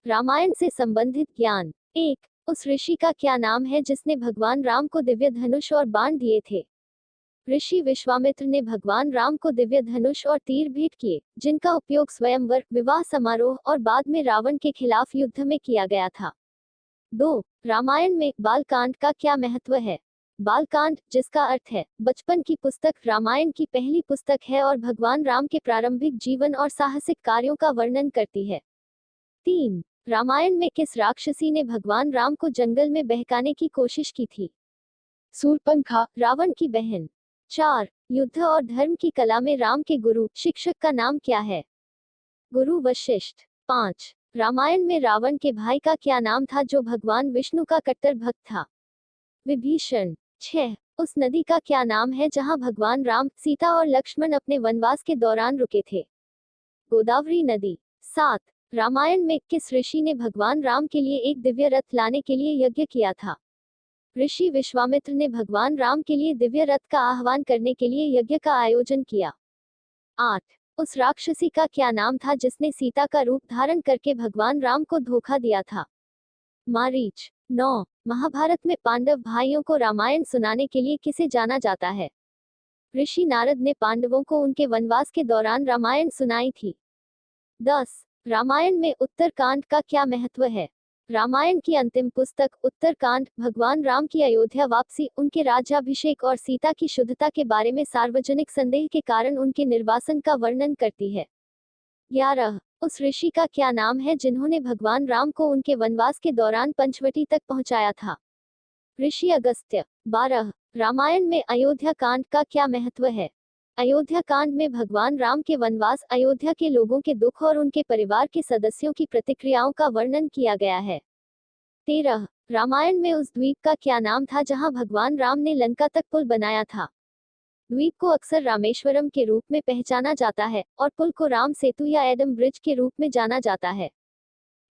रामायण से संबंधित ज्ञान। 1। उस ऋषि का क्या नाम है जिसने भगवान राम को दिव्य धनुष और बाण दिए थे? ऋषि विश्वामित्र ने भगवान राम को दिव्य धनुष और तीर भेंट किए, जिनका उपयोग स्वयंवर, विवाह समारोह और बाद में रावण के खिलाफ युद्ध में किया गया था। 2। रामायण में बालकांड का क्या महत्व है? बालकांड, जिसका अर्थ है बचपन की पुस्तक, रामायण की पहली पुस्तक है और भगवान राम के प्रारंभिक जीवन और साहसिक कार्यों का वर्णन करती है। 3। रामायण में किस राक्षसी ने भगवान राम को जंगल में बहकाने की कोशिश की थी? शूर्पणखा, रावण की बहन। 4। युद्ध और धर्म की कला में राम के गुरु, शिक्षक का नाम क्या है? गुरु वशिष्ठ। 5। रामायण में रावण के भाई का क्या नाम था जो भगवान विष्णु का कट्टर भक्त था? विभीषण। 6। उस नदी का क्या नाम है जहां भगवान राम, सीता और लक्ष्मण अपने वनवास के दौरान रुके थे? गोदावरी नदी। 7। रामायण में किस ऋषि ने भगवान राम के लिए एक दिव्य रथ लाने के लिए यज्ञ किया था? ऋषि विश्वामित्र ने भगवान राम के लिए दिव्य रथ का आह्वान करने के लिए यज्ञ का आयोजन किया। 8। उस राक्षसी का क्या नाम था जिसने सीता का रूप धारण करके भगवान राम को धोखा दिया था? मारीच। 9। महाभारत में पांडव भाइयों को रामायण सुनाने के लिए किसे जाना जाता है? ऋषि नारद ने पांडवों को उनके वनवास के दौरान रामायण सुनाई थी। 10। रामायण में उत्तरकांड का क्या महत्व है? रामायण की अंतिम पुस्तक उत्तरकांड भगवान राम की अयोध्या वापसी, उनके राज्याभिषेक और सीता की शुद्धता के बारे में सार्वजनिक संदेह के कारण उनके निर्वासन का वर्णन करती है। 11। उस ऋषि का क्या नाम है जिन्होंने भगवान राम को उनके वनवास के दौरान पंचवटी तक पहुंचाया था? ऋषि अगस्त्य। 12। रामायण में अयोध्या कांड का क्या महत्व है? अयोध्या कांड में भगवान राम के वनवास, अयोध्या के लोगों के दुख और उनके परिवार के सदस्यों की प्रतिक्रियाओं का वर्णन किया गया है। 13। रामायण में उस द्वीप का क्या नाम था जहां भगवान राम ने लंका तक पुल बनाया था? द्वीप को अक्सर रामेश्वरम के रूप में पहचाना जाता है और पुल को राम सेतु या एडम ब्रिज के रूप में जाना जाता है।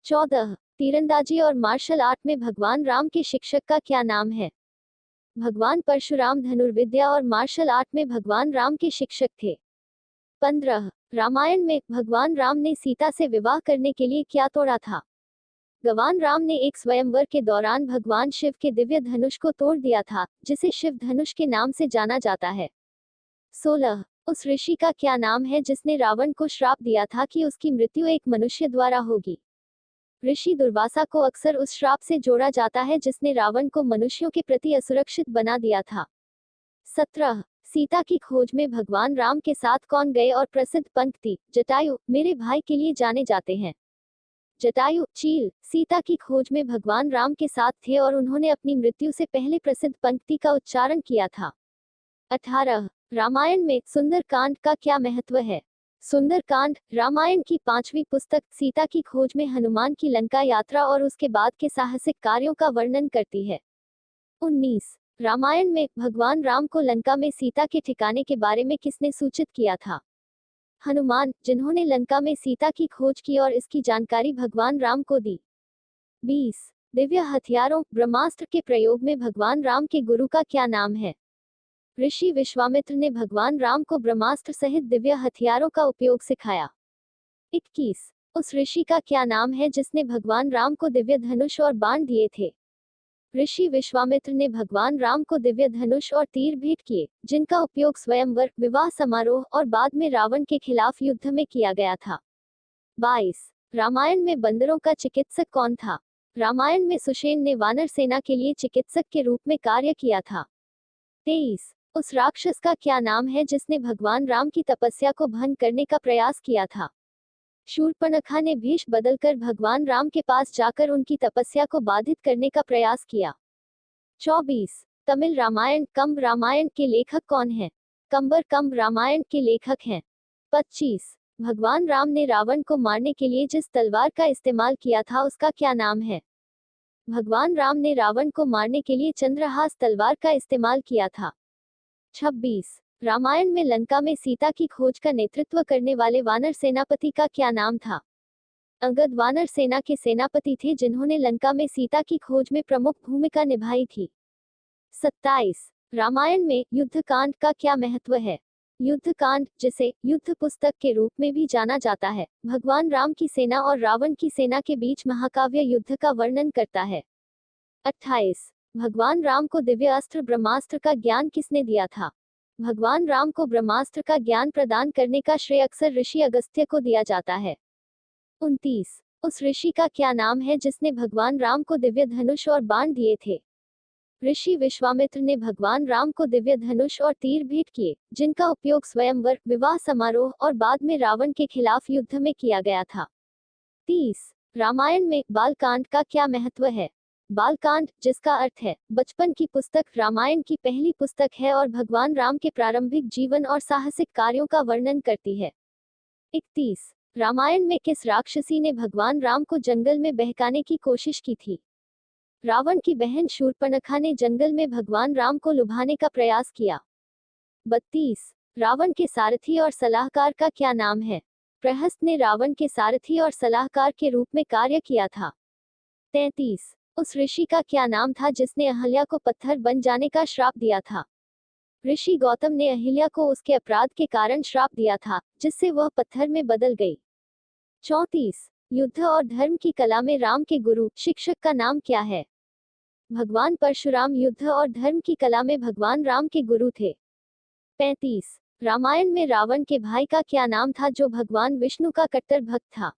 14। तीरंदाजी और मार्शल आर्ट में भगवान राम के शिक्षक का क्या नाम है? भगवान परशुराम धनुर्विद्या और मार्शल आर्ट में भगवान राम के शिक्षक थे। 15। रामायण में भगवान राम ने सीता से विवाह करने के लिए क्या तोड़ा था? भगवान राम ने एक स्वयंवर के दौरान भगवान शिव के दिव्य धनुष को तोड़ दिया था, जिसे शिव धनुष के नाम से जाना जाता है। 16। उस ऋषि का क्या नाम है जिसने रावण को श्राप दिया था कि उसकी मृत्यु एक मनुष्य द्वारा होगी? ऋषि दुर्वासा को अक्सर उस श्राप से जोड़ा जाता है जिसने रावण को मनुष्यों के प्रति असुरक्षित बना दिया था। 17। सीता की खोज में भगवान राम के साथ कौन गए और प्रसिद्ध पंक्ति जटायु मेरे भाई के लिए जाने जाते हैं? जटायु, चील, सीता की खोज में भगवान राम के साथ थे और उन्होंने अपनी मृत्यु से पहले प्रसिद्ध पंक्ति का उच्चारण किया था। 18। रामायण में सुंदरकांड का क्या महत्व है? सुंदरकांड रामायण की 5वीं पुस्तक, सीता की खोज में हनुमान की लंका यात्रा और उसके बाद के साहसिक कार्यों का वर्णन करती है। 19। रामायण में भगवान राम को लंका में सीता के ठिकाने के बारे में किसने सूचित किया था? हनुमान, जिन्होंने लंका में सीता की खोज की और इसकी जानकारी भगवान राम को दी। 20। दिव्य हथियारों ब्रह्मास्त्र के प्रयोग में भगवान राम के गुरु का क्या नाम है? ऋषि विश्वामित्र ने भगवान राम को ब्रह्मास्त्र सहित दिव्य हथियारों का उपयोग सिखाया। 21। उस ऋषि का क्या नाम है जिसने भगवान राम को दिव्य धनुष और बाण दिए थे? ऋषि विश्वामित्र ने भगवान राम को दिव्य धनुष और तीर भेंट किए, जिनका उपयोग स्वयंवर, विवाह समारोह और बाद में रावण के खिलाफ युद्ध में किया गया था। 22। रामायण में बंदरों का चिकित्सक कौन था? रामायण में सुषेण ने वानर सेना के लिए चिकित्सक के रूप में कार्य किया था। 23। उस राक्षस का क्या नाम है जिसने भगवान राम की तपस्या को भंग करने का प्रयास किया था? शूर्पणखा ने भेष बदलकर भगवान राम के पास जाकर उनकी तपस्या को बाधित करने का प्रयास किया। 24। तमिल रामायण कंब रामायण के लेखक कौन हैं? कंबर कंब रामायण के लेखक हैं। 25। भगवान राम ने रावण को मारने के लिए जिस तलवार का इस्तेमाल किया था उसका क्या नाम है? भगवान राम ने रावण को मारने के लिए चंद्रहास तलवार का इस्तेमाल किया था। 26। रामायण में लंका में सीता की खोज का नेतृत्व करने वाले वानर सेनापति का क्या नाम था? अंगद वानर सेना के सेनापति थे जिन्होंने लंका में सीता की खोज में प्रमुख भूमिका निभाई थी। 27। रामायण में युद्धकांड का क्या महत्व है? युद्ध कांड, जिसे युद्ध पुस्तक के रूप में भी जाना जाता है, भगवान राम की सेना और रावण की सेना के बीच महाकाव्य युद्ध का वर्णन करता है। 28। भगवान राम को दिव्य अस्त्र ब्रह्मास्त्र का ज्ञान किसने दिया था? भगवान राम को ब्रह्मास्त्र का ज्ञान प्रदान करने का श्रेय अक्सर ऋषि अगस्त्य को दिया जाता है। 29। उस ऋषि का क्या नाम है जिसने भगवान राम को दिव्य धनुष और बाण दिए थे? ऋषि विश्वामित्र ने भगवान राम को दिव्य धनुष और तीर भेंट किए, जिनका उपयोग स्वयंवर, विवाह समारोह और बाद में रावण के खिलाफ युद्ध में किया गया था। 30। रामायण में बालकांड का क्या महत्व है? बालकांड, जिसका अर्थ है बचपन की पुस्तक, रामायण की पहली पुस्तक है और भगवान राम के प्रारंभिक जीवन और साहसिक कार्यों का वर्णन करती है। 31। रामायण में किस राक्षसी ने भगवान राम को जंगल में बहकाने की कोशिश की थी? रावण की बहन शूर्पणखा ने जंगल में भगवान राम को लुभाने का प्रयास किया। 32। रावण के सारथी और सलाहकार का क्या नाम है? प्रहस्त ने रावण के सारथी और सलाहकार के रूप में कार्य किया था। 33। उस ऋषि का क्या नाम था जिसने अहल्या को पत्थर बन जाने का श्राप दिया था? ऋषि गौतम ने अहिल्या को उसके अपराध के कारण श्राप दिया था, जिससे वह पत्थर में बदल गई। 34। युद्ध और धर्म की कला में राम के गुरु, शिक्षक का नाम क्या है? भगवान परशुराम युद्ध और धर्म की कला में भगवान राम के गुरु थे। 35। रामायण में रावण के भाई का क्या नाम था जो भगवान विष्णु का कट्टर भक्त था?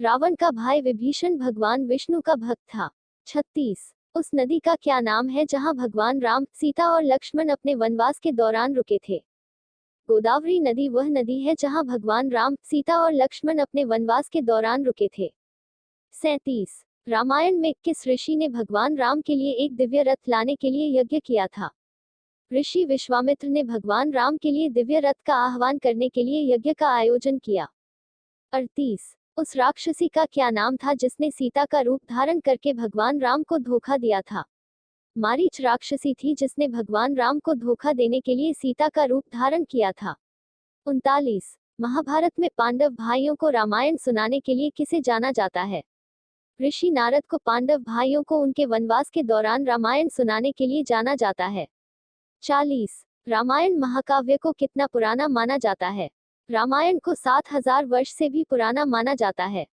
रावण का भाई विभीषण भगवान विष्णु का भक्त था। 36। उस नदी का क्या नाम है जहां भगवान राम, सीता और लक्ष्मण अपने वनवास के दौरान रुके थे? गोदावरी नदी वह नदी है जहां भगवान राम, सीता और लक्ष्मण अपने वनवास के दौरान रुके थे। 37। रामायण में किस ऋषि ने भगवान राम के लिए एक दिव्य रथ लाने के लिए यज्ञ किया था? ऋषि विश्वामित्र ने भगवान राम के लिए दिव्य रथ का आह्वान करने के लिए यज्ञ का आयोजन किया। 38। उस राक्षसी का क्या नाम था जिसने सीता का रूप धारण करके भगवान राम को धोखा दिया था? मारीच राक्षसी थी जिसने भगवान राम को धोखा देने के लिए सीता का रूप धारण किया था। 39। महाभारत में पांडव भाइयों को रामायण सुनाने के लिए किसे जाना जाता है? ऋषि नारद को पांडव भाइयों को उनके वनवास के दौरान रामायण सुनाने के लिए जाना जाता है। 40। रामायण महाकाव्य को कितना पुराना माना जाता है? रामायण को 7000 वर्ष से भी पुराना माना जाता है।